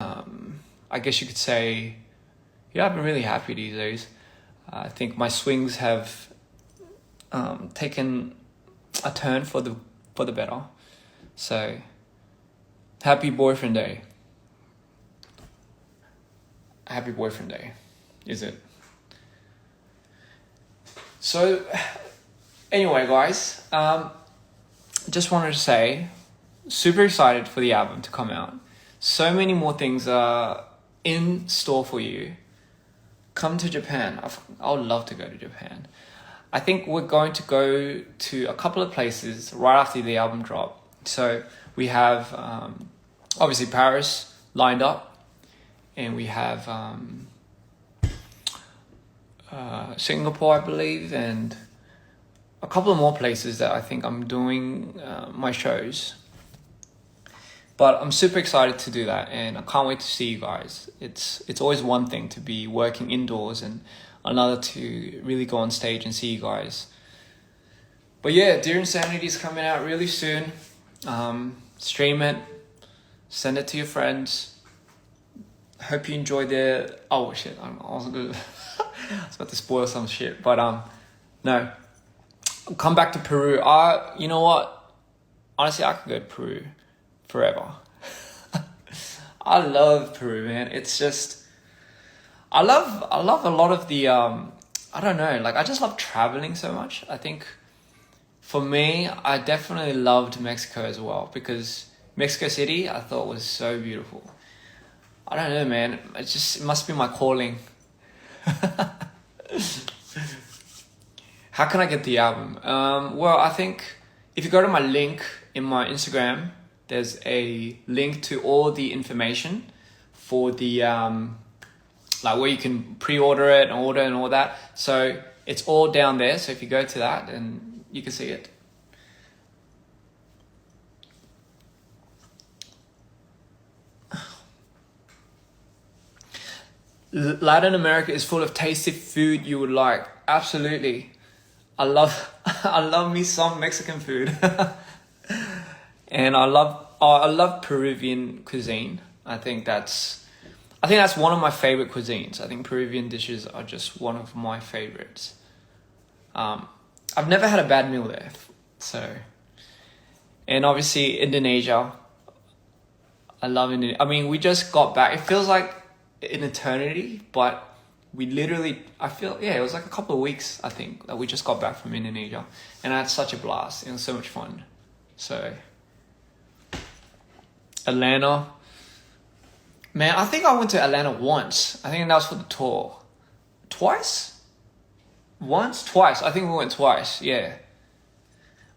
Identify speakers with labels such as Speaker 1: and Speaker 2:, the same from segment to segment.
Speaker 1: I guess you could say, yeah, I've been really happy these days. I think my swings have taken a turn for the better. So, happy boyfriend day. Happy boyfriend day, is it? So, anyway, guys, just wanted to say, super excited for the album to come out. So many more things are in store for you. Come to Japan. I would love to go to Japan. I think we're going to go to a couple of places right after the album drop. So we have obviously Paris lined up, and we have Singapore, I believe, and a couple of more places that I think I'm doing my shows. But I'm super excited to do that, and I can't wait to see you guys. It's always one thing to be working indoors and another to really go on stage and see you guys. But yeah, Dear Insanity is coming out really soon. Stream it, send it to your friends. Hope you enjoy the... Oh shit, I was about to spoil some shit, but no. Come back to Peru. You know what? Honestly, I could go to Peru forever. I love Peru, man. It's just... I love a lot of the... I don't know, like I just love traveling so much. I think for me, I definitely loved Mexico as well, because Mexico City I thought was so beautiful. I don't know, man. It must be my calling. How can I get the album? Well, I think if you go to my link in my Instagram, there's a link to all the information for the like where you can pre-order it and order and all that. So it's all down there. So if you go to that, then you can see it. Latin America is full of tasty food you would like. Absolutely. I love me some Mexican food. And I love Peruvian cuisine. I think that's one of my favorite cuisines. I think Peruvian dishes are just one of my favorites. I've never had a bad meal there. So, and obviously Indonesia. I love Indonesia. I mean, we just got back. It feels like an eternity, but we literally, it was like a couple of weeks, I think, that we just got back from Indonesia. And I had such a blast. It was so much fun. So, Atlanta. Man, I think I went to Atlanta once. I think that was for the tour. Twice? Once? Twice. I think we went twice, yeah.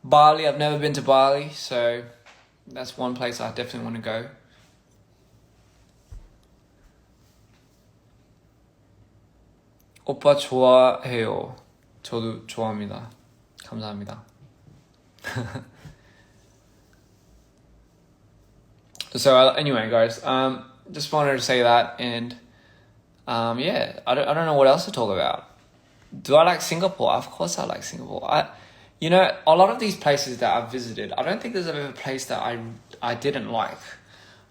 Speaker 1: Bali, I've never been to Bali, so that's one place I definitely want to go. 오빠 좋아해요. 저도 좋아합니다. 감사합니다. So anyway, guys, just wanted to say that, and yeah, I don't know what else to talk about. Do I like Singapore? Of course I like Singapore. A lot of these places that I've visited, I don't think there's ever a place that I didn't like.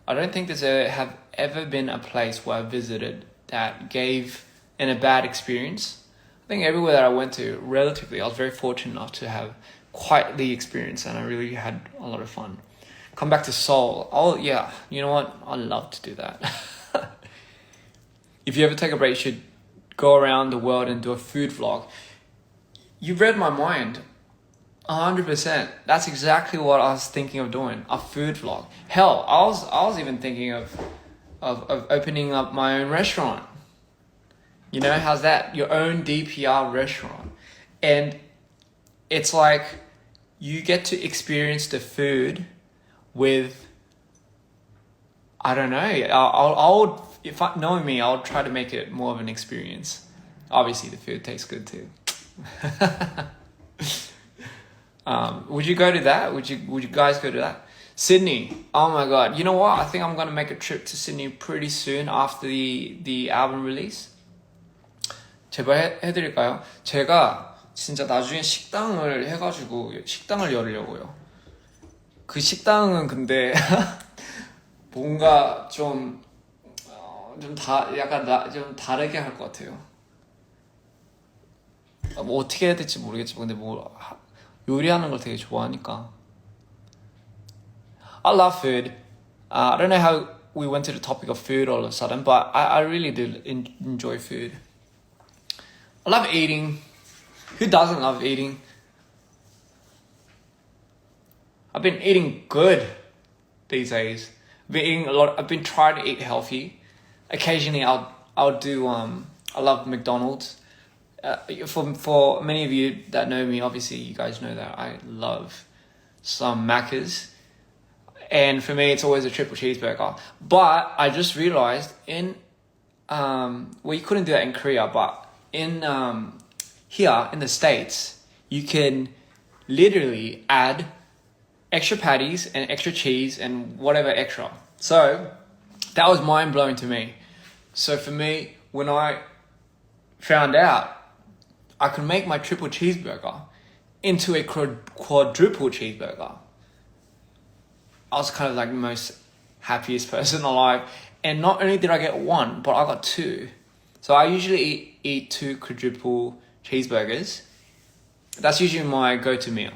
Speaker 1: I don't think there's ever been a place where I visited that gave in a bad experience. I think everywhere that I went to, relatively, I was very fortunate enough to have quite the experience, and I really had a lot of fun. Come back to Seoul. Oh yeah, you know what? I'd love to do that. If you ever take a break, you should go around the world and do a food vlog. You read my mind. 100%. That's exactly what I was thinking of doing. A food vlog. Hell, I was even thinking of opening up my own restaurant. You know, how's that? Your own DPR restaurant. And it's like you get to experience the food with, I don't know, knowing me, I'll try to make it more of an experience. Obviously, the food tastes good too. Would you go to that? Would you guys go to that? Sydney. Oh my god. You know what? I think I'm gonna make a trip to Sydney pretty soon after the album release. 제발 해드릴까요? 제가 진짜 나중에 식당을 해가지고 식당을 열려고요. 그 식당은 근데 뭔가 좀 좀 다르게 할 것 같아요. 뭐 어떻게 해야 될지 모르겠지만 근데 뭐 요리하는 걸 되게 좋아하니까. I love food. I don't know how we went to the topic of food all of a sudden, but I really do enjoy food. I love eating. Who doesn't love eating? I've been eating good these days. I've been eating a lot. I've been trying to eat healthy. Occasionally, I'll do. I love McDonald's. For many of you that know me, obviously you guys know that I love some Maccas. And for me, it's always a triple cheeseburger. But I just realized well, you couldn't do that in Korea, but in here in the States, you can literally add extra patties and extra cheese and whatever extra. So that was mind blowing to me. So for me, when I found out I could make my triple cheeseburger into a quadruple cheeseburger, I was kind of like the most happiest person alive. And not only did I get one, but I got two. So I usually eat 2 quadruple cheeseburgers. That's usually my go-to meal.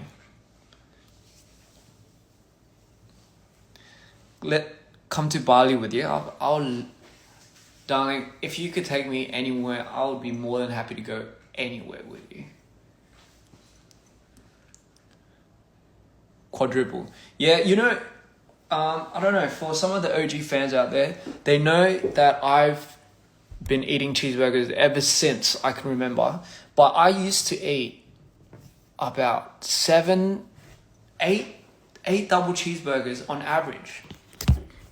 Speaker 1: Come to Bali with you. Darling, if you could take me anywhere, I would be more than happy to go anywhere with you. Quadruple. Yeah, you know, I don't know, for some of the OG fans out there, they know that I've been eating cheeseburgers ever since I can remember. But I used to eat about 8 double cheeseburgers on average.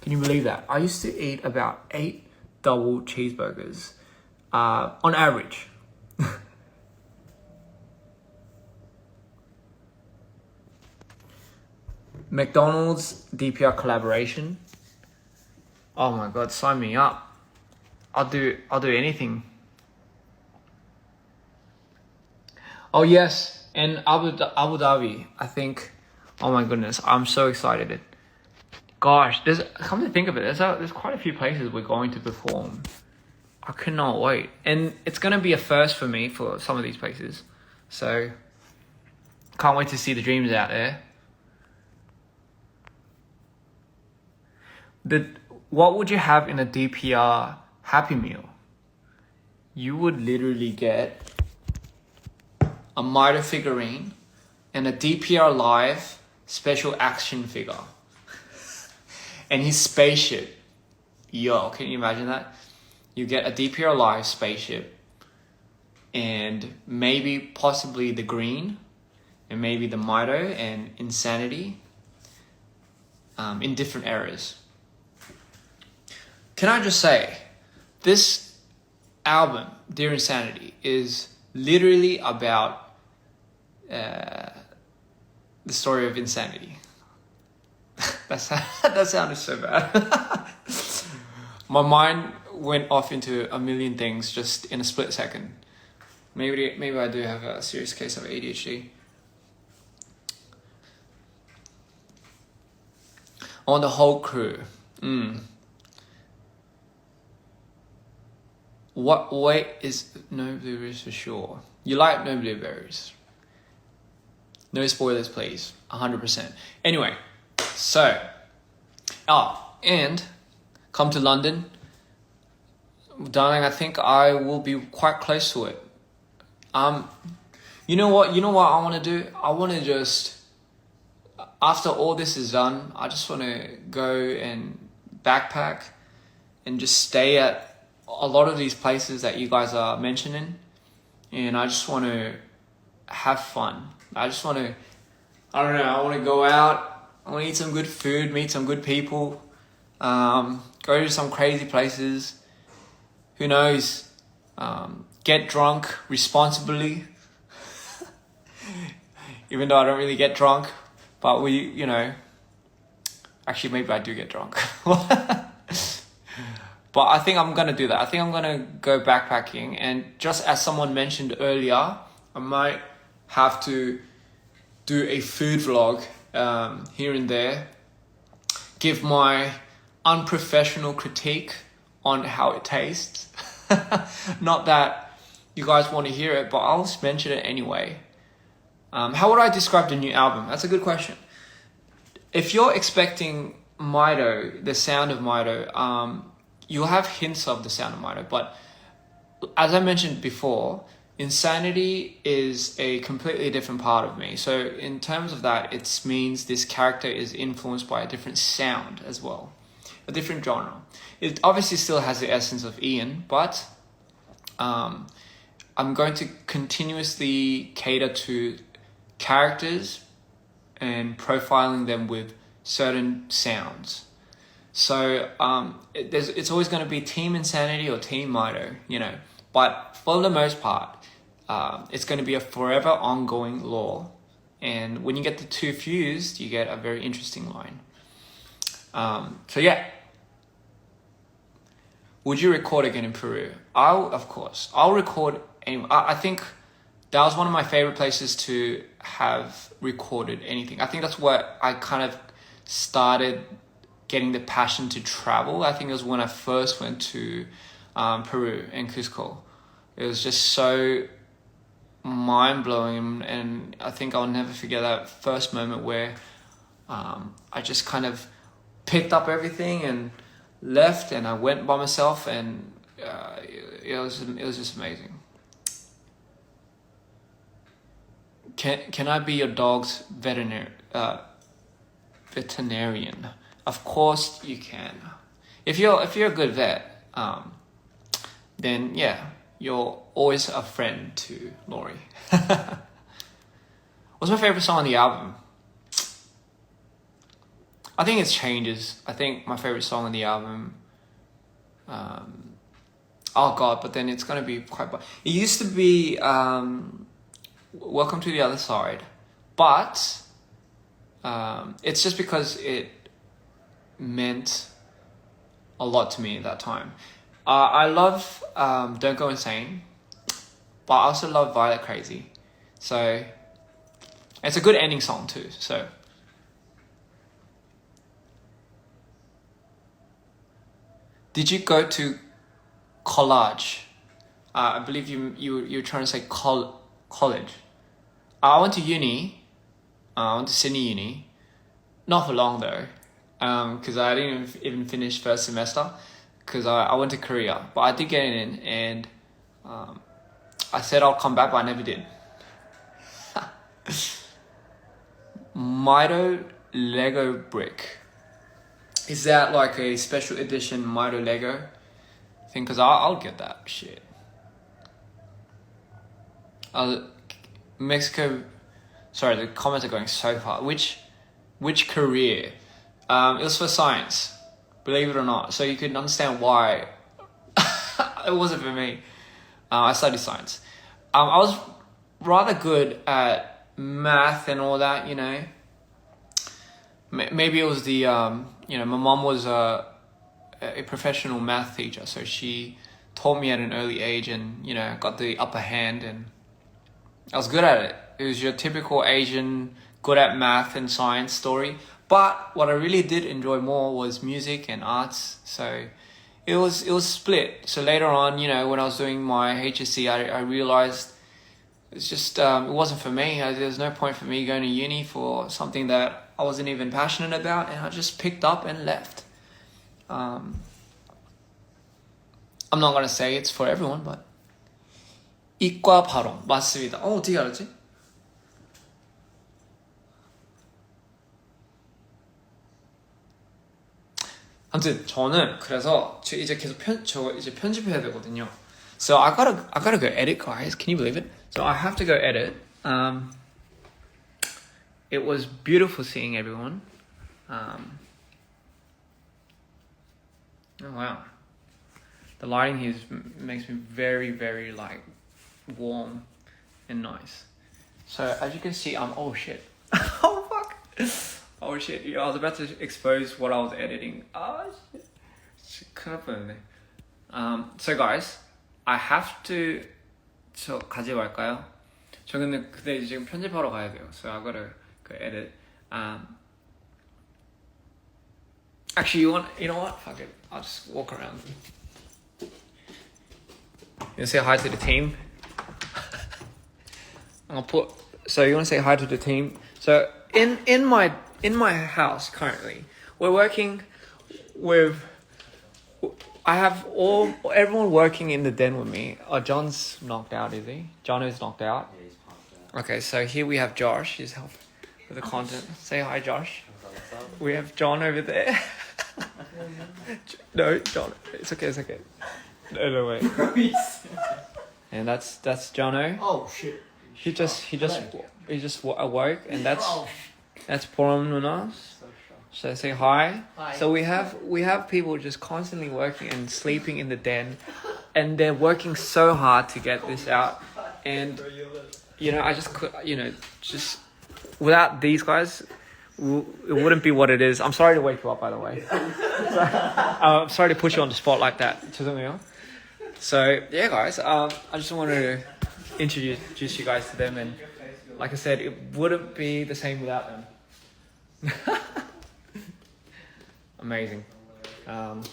Speaker 1: Can you believe that? I used to eat about 8 double cheeseburgers on average. McDonald's DPR collaboration. Oh my god, sign me up. I'll do anything. Oh yes, and Abu Dhabi. I think. Oh my goodness, I'm so excited. Gosh, come to think of it, there's quite a few places we're going to perform. I cannot wait, and it's gonna be a first for me for some of these places. So can't wait to see the dreams out there. What would you have in a DPR Happy Meal? You would literally get a Mitre figurine and a DPR Live special action figure. And his spaceship. Yo, can you imagine that? You get a DPR Live spaceship and maybe possibly the green and maybe the Mitre and Insanity in different eras. Can I just say, this album, Dear Insanity, is literally about the story of insanity. That sounded so bad. My mind went off into a million things just in a split second. Maybe I do have a serious case of ADHD. On the whole crew. What weight is no blueberries for sure? You like no blueberries. No spoilers, please. 100%. Anyway, so, and come to London. Darling, I think I will be quite close to it. You know what I want to do? I want to just, after all this is done, I just want to go and backpack and just stay at a lot of these places that you guys are mentioning, and I just want to have fun. I want to go out, I want to eat some good food, meet some good people, go to some crazy places, who knows, get drunk responsibly, even though I don't really get drunk, but actually maybe I do get drunk. But I think I'm going to do that. I think I'm going to go backpacking. And just as someone mentioned earlier, I might have to do a food vlog here and there. Give my unprofessional critique on how it tastes. Not that you guys want to hear it, but I'll just mention it anyway. How would I describe the new album? That's a good question. If you're expecting Mito, the sound of Mito, you'll have hints of the sound of Mito, but as I mentioned before, Insanity is a completely different part of me. So in terms of that, it means this character is influenced by a different sound as well, a different genre. It obviously still has the essence of Ian, but I'm going to continuously cater to characters and profiling them with certain sounds. So it's always going to be Team Insanity or Team Mito, you know. But for the most part, it's going to be a forever ongoing lore. And when you get the two fused, you get a very interesting line. So yeah. Would you record again in Peru? Of course. I'll record anyway. I think that was one of my favorite places to have recorded anything. I think that's what I kind of started getting the passion to travel. I think it was when I first went to Peru and Cusco. It was just so mind-blowing, and I think I'll never forget that first moment where I just kind of picked up everything and left, and I went by myself, and it was just amazing. Can I be your dog's veterinarian? Of course you can. If you're a good vet, then yeah, you're always a friend to Lori. What's my favorite song on the album? I think it changes. I think my favorite song on the album, oh god, but then it's gonna be quite. It used to be Welcome to the Other Side, but it's just because it meant a lot to me at that time. I love Don't Go Insane, but I also love Violet Crazy. So it's a good ending song too. So did you go to college? I believe you were trying to say college. I went to uni. I went to Sydney Uni. Not for long though, because I didn't even finish first semester. Because I went to Korea, but I did get in, and I said I'll come back, but I never did. Mito Lego brick. Is that like a special edition Mito Lego thing? Because I'll get that shit. Mexico. Sorry, the comments are going so far. Which career? It was for science, believe it or not. So you can understand why it wasn't for me. I studied science. I was rather good at math and all that, you know. Maybe it was the, you know, my mom was a professional math teacher, so she taught me at an early age, and, you know, got the upper hand, and I was good at it. It was your typical Asian good at math and science story. But what I really did enjoy more was music and arts. So it was split. So later on, you know, when I was doing my HSC, I realized it's just, it wasn't for me. There's no point for me going to uni for something that I wasn't even passionate about, and I just picked up and left. I'm not going to say it's for everyone, but 이과 발음 맞습니다. 어떻게 알았지? 아무튼 저는 그래서 이제 계속 이제 편집해야 되거든요. So I gotta go edit, guys. Can you believe it? So I have to go edit. It was beautiful seeing everyone. Oh wow, the lighting here makes me very, very like warm and nice. So as you can see, oh shit. Oh fuck. Oh shit, yeah, I was about to expose what I was editing. Oh shit. So guys, I have to, 저 가지 말까요? 저 근데 지금 편집하러 가야 돼요. So I gotta go edit. Actually, you know what? Fuck it. I'll just walk around. You wanna say hi to the team? So you wanna say hi to the team? So in my house currently, we're working with. I have everyone working in the den with me. Oh, John's knocked out, is he? John is knocked out.
Speaker 2: Yeah, he's pumped out.
Speaker 1: Okay, so here we have Josh. He's helping with the content. Say hi, Josh. We have John over there. No, John. It's okay. It's okay. No, wait. And that's Jono.
Speaker 2: Oh shit.
Speaker 1: He just awoke, and that's Porom Nunas. So say hi.
Speaker 2: Hi.
Speaker 1: So we have people just constantly working and sleeping in the den, and they're working so hard to get this out. And I just could, just without these guys, it wouldn't be what it is. I'm sorry to wake you up, by the way. I'm sorry to put you on the spot like that. So yeah, guys. I just wanted to introduce you guys to them, and like I said, it wouldn't be the same without them. Amazing. And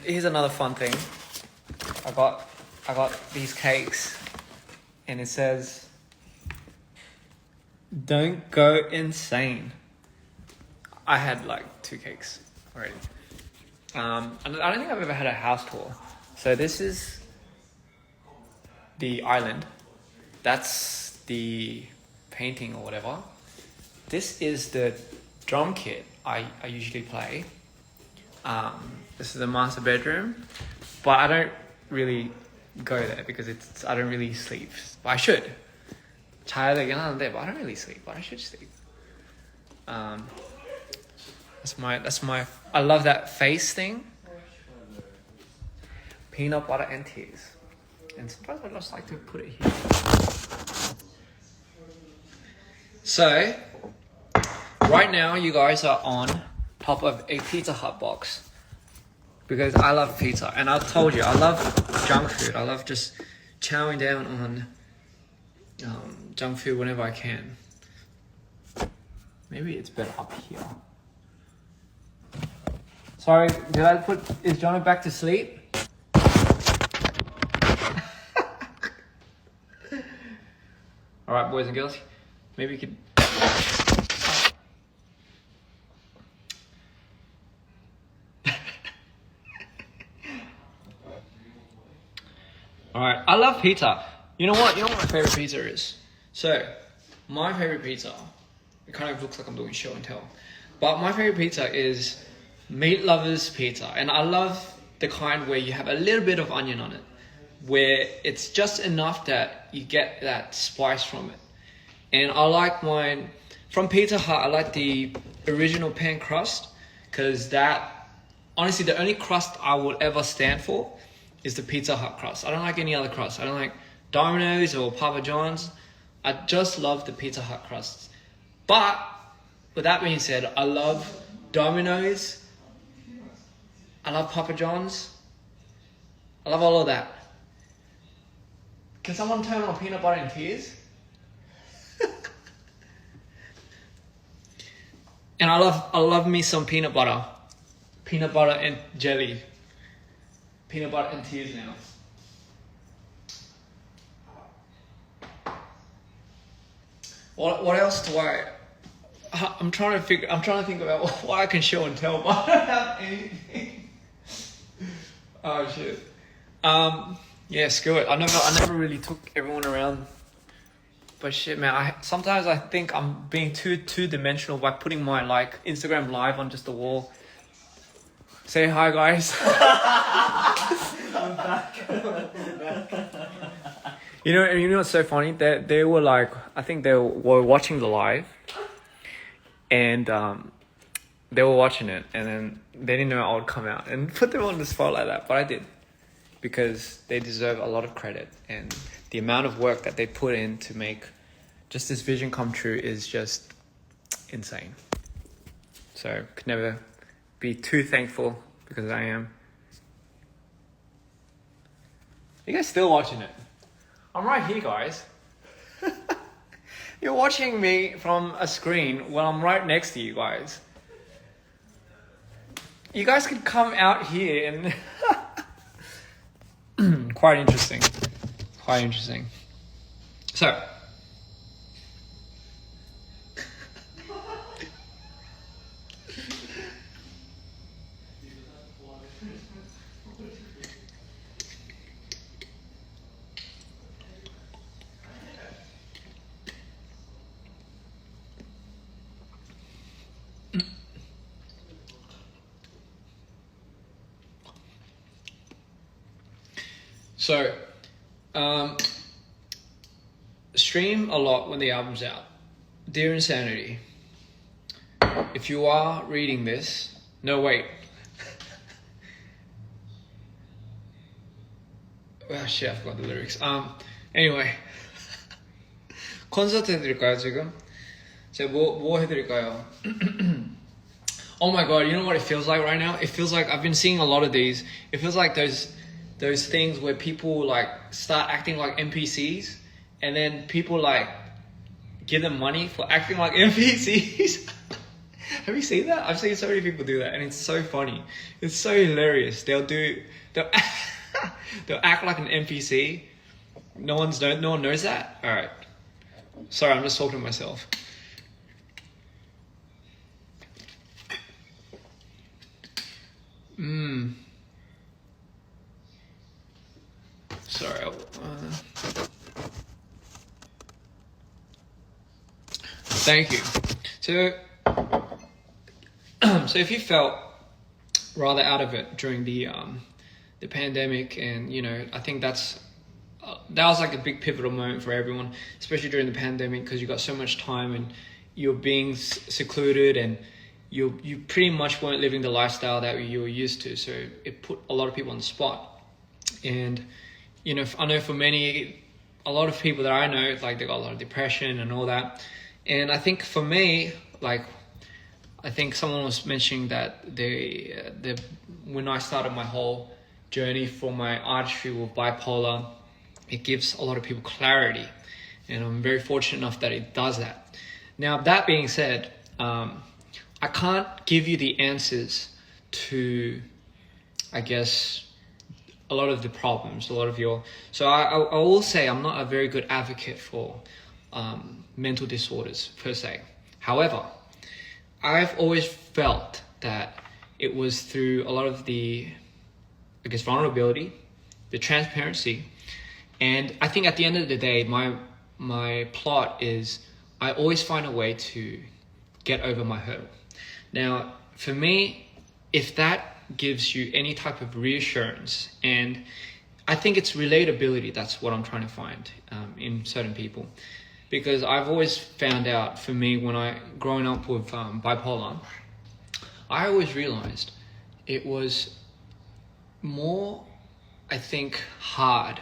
Speaker 1: here's another fun thing. I got these cakes, and it says, "Don't go insane." I had like 2 cakes already. And I don't think I've ever had a house tour. So this is the island. That's the painting or whatever. This is the drum kit I usually play. This is the master bedroom, but I don't really go there because I don't really sleep. But I should. But I don't really sleep, but I should sleep. That's my I love that face thing. Peanut butter and tears. And sometimes I just like to put it here. So right now, you guys are on top of a Pizza Hut box because I love pizza, and I told you I love junk food. I love just chowing down on junk food whenever I can. Maybe it's better up here. Sorry, is Jono back to sleep? All right, boys and girls, maybe you could. Alright, I love pizza. You know what my favorite pizza is? So, my favorite pizza, it kind of looks like I'm doing show and tell, but my favorite pizza is Meat Lover's Pizza. And I love the kind where you have a little bit of onion on it, where it's just enough that you get that spice from it. And I like mine, from Pizza Hut, I like the original pan crust, because that, honestly, the only crust I will ever stand for is the Pizza Hut crust. I don't like any other crust. I don't like Domino's or Papa John's. I just love the Pizza Hut crusts. But with that being said, I love Domino's. I love Papa John's. I love all of that. Can someone turn on peanut butter and tears? And I love me some peanut butter and jelly. Peanut butter and tears now. What else do I'm trying to think about what I can show and tell, but I don't have anything. Oh shit. Yeah, screw it. I never really took everyone around. But shit, man, sometimes I think I'm being two-dimensional by putting my Instagram live on just the wall. Say hi, guys.
Speaker 2: I'm back.
Speaker 1: You know what's so funny? They were I think they were watching the live, and they were watching it, and then they didn't know I would come out and put them on the spot like that, but I did, because they deserve a lot of credit, and the amount of work that they put in to make just this vision come true is just insane. So could never be too thankful, because I am. You guys still watching it? I'm right here, guys. You're watching me from a screen while I'm right next to you guys. You guys could come out here and quite interesting. Quite interesting. So, stream a lot when the album's out. Dear Insanity, if you are reading this, no wait. Oh shit, I forgot the lyrics. Anyway, 콘서트 해드릴까요 지금? 제가 뭐 해드릴까요? Oh my god, you know what it feels like right now? It feels like I've been seeing a lot of these. It feels like those things where people like start acting like NPCs, and then people like give them money for acting like NPCs. Have you seen that? I've seen so many people do that, and it's so funny. It's so hilarious. They'll act like an NPC. No one knows that. All right. Sorry, I'm just talking to myself. Sorry. Thank you. So if you felt rather out of it during the pandemic, and I think that was like a big pivotal moment for everyone, especially during the pandemic, because you got so much time and you're being secluded, and you pretty much weren't living the lifestyle that you were used to. So it put a lot of people on the spot. And I know for a lot of people that I know, like they got a lot of depression and all that. And I think for me, like, I think someone was mentioning that when I started my whole journey for my artistry with bipolar, it gives a lot of people clarity, and I'm very fortunate enough that it does that. Now, that being said, I can't give you the answers to, I guess, a lot of the problems, so I will say I'm not a very good advocate for mental disorders per se. However, I've always felt that it was through a lot of the, I guess, vulnerability, the transparency, and I think at the end of the day, my plot is I always find a way to get over my hurdle. Now, for me, if that gives you any type of reassurance, and I think it's relatability, that's what I'm trying to find in certain people. Because I've always found out, for me, growing up with bipolar, I always realized it was more, I think, hard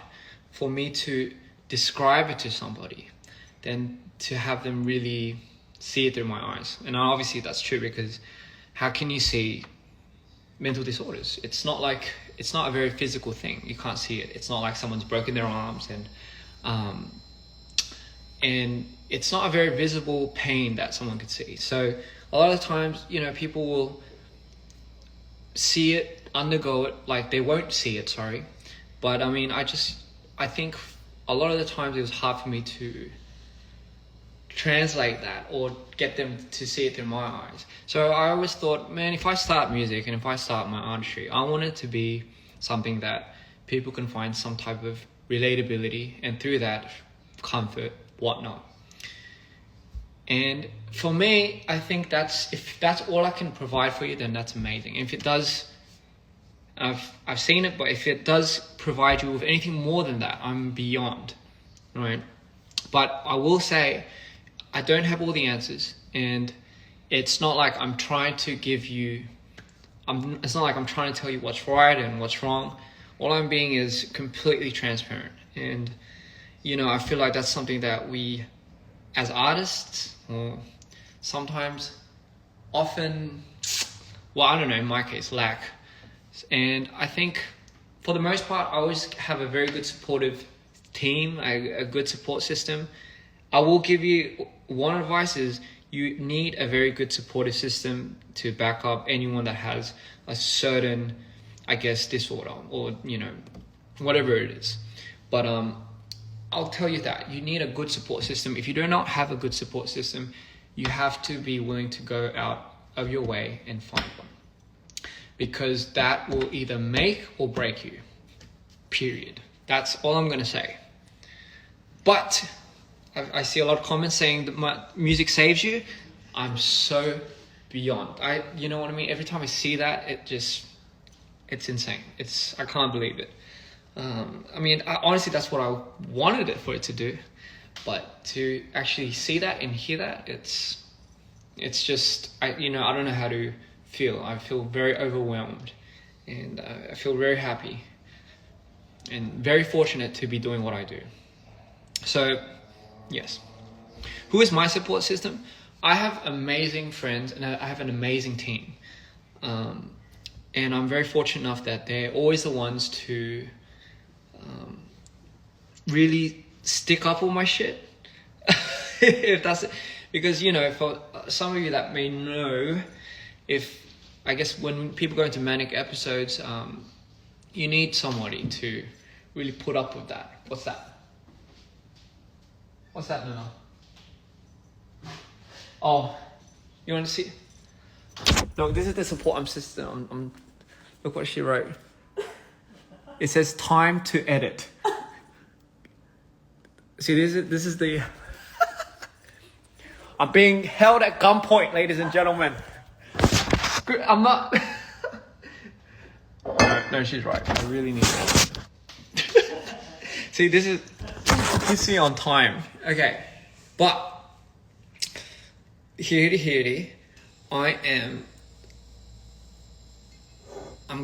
Speaker 1: for me to describe it to somebody than to have them really see it through my eyes. And obviously that's true, because how can you see mental disorders? It's not a very physical thing. You can't see it. It's not like someone's broken their arms, and it's not a very visible pain that someone could see. So a lot of times, people will see it, undergo it, like they won't see it, sorry. But I mean, I think a lot of the times it was hard for me to translate that or get them to see it through my eyes. So I always thought, man, if I start music and if I start my artistry, I want it to be something that people can find some type of relatability, and through that, comfort, whatnot. And for me, I think if that's all I can provide for you, then that's amazing. If it does, I've seen it, but if it does provide you with anything more than that, I'm beyond, right? But I will say, I don't have all the answers, and it's not like I'm trying to give you, it's not like I'm trying to tell you what's right and what's wrong. All I'm being is completely transparent. And I feel like that's something that we, as artists, or sometimes, often, well, I don't know, in my case, lack. And I think, for the most part, I always have a very good supportive team, a good support system. I will give you one advice is you need a very good supportive system to back up anyone that has a certain, I guess, disorder or, whatever it is. But I'll tell you that you need a good support system. If you do not have a good support system, you have to be willing to go out of your way and find one, because that will either make or break you, period. That's all I'm gonna say. But I see a lot of comments saying that my music saves you. I'm so beyond. You know what I mean? Every time I see that, it's insane. I can't believe it. I mean, honestly, that's what I wanted it for it to do. But to actually see that and hear that, it's just, I don't know how to feel. I feel very overwhelmed, and I feel very happy and very fortunate to be doing what I do. So, yes. Who is my support system? I have amazing friends and I have an amazing team. And I'm very fortunate enough that they're always the ones to really stick up on my shit. If that's it. Because, for some of you that may know, I guess when people go into manic episodes, you need somebody to really put up with that. What's that? What's that, Nuna? Oh, you want to see? Look, this is the support system. Look what she wrote. It says time to edit. See, this is the... I'm being held at gunpoint, ladies and gentlemen. I'm not... No, she's right. I really need it. See, this is... You see on time. Okay. But... Here, I'm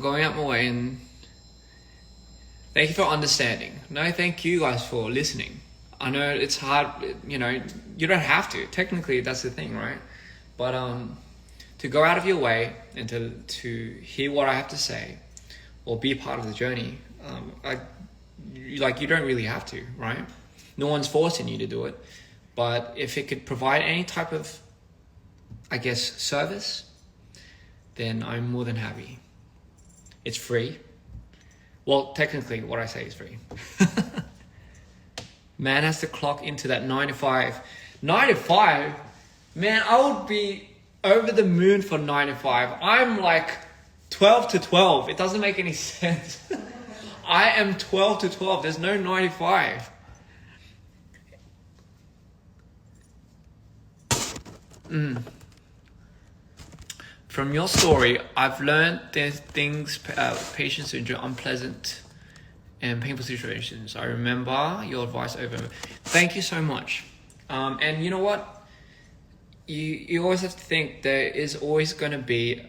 Speaker 1: going out my way, and thank you for understanding. No, thank you guys for listening. I know it's hard, you don't have to. Technically, that's the thing, right? But to go out of your way and to hear what I have to say or be part of the journey, you don't really have to, right? No one's forcing you to do it. But if it could provide any type of, service, then I'm more than happy. It's free. Well, technically, what I say is free. Man has to clock into that 9 to 5. 9 to 5? Man, I would be over the moon for 9 to 5. I'm like 12 to 12. It doesn't make any sense. I am 12 to 12. There's no 9 to 5. From your story, I've learned there's things patients endure unpleasant and painful situations. I remember your advice over and over. Thank you so much. And you know what? You always have to think there is always going to be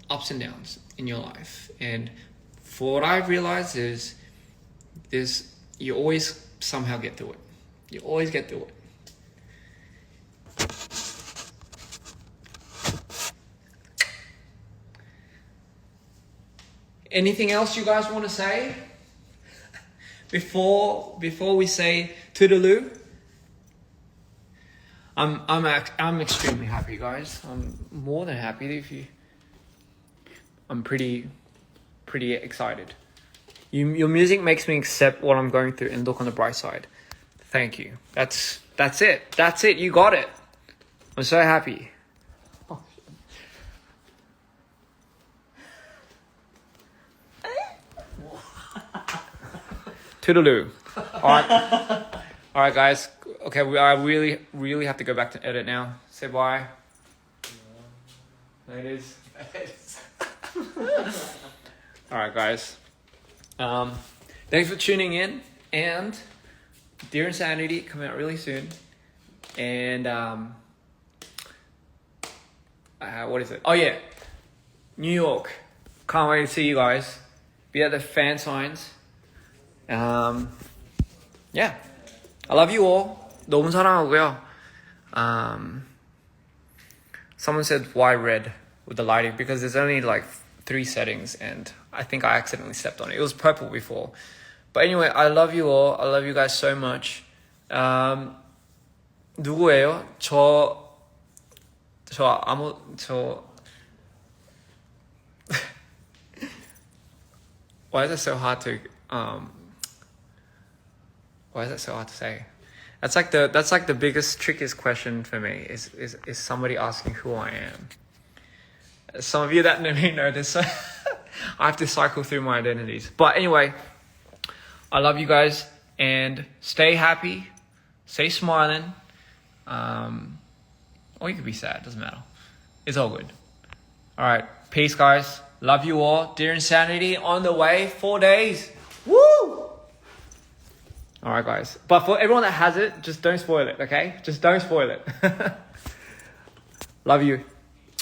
Speaker 1: ups and downs in your life. And for what I've realized is you always somehow get through it. You always get through it. Anything else you guys want to say before we say toodaloo? I'm extremely happy, guys. I'm more than happy. I'm pretty excited. Your music makes me accept what I'm going through and look on the bright side. Thank you. That's it. That's it. You got it. I'm so happy. Toodaloo. All right, guys. Okay, I really have to go back to edit now. Say bye. Ladies. All right, guys. Thanks for tuning in. And Dear Insanity coming out really soon. And what is it? Oh yeah, New York. Can't wait to see you guys. Be at the fan signs. Yeah, I love you all. 너무 사랑하고요. Someone said why red with the lighting, because there's only like 3 settings and I think I accidentally stepped on it. It was purple before. But anyway, I love you all. I love you guys so much. 누구예요? Why is it so hard to why is that so hard to say? That's like the biggest, trickiest question for me is somebody asking who I am. Some of you that know me know this. I have to cycle through my identities. But anyway, I love you guys and stay happy, stay smiling. Or you could be sad, doesn't matter. It's all good. All right, peace guys. Love you all. Dear Insanity on the way, 4 days. Woo! All right, guys. But for everyone that has it, just don't spoil it, okay? Just don't spoil it. Love you.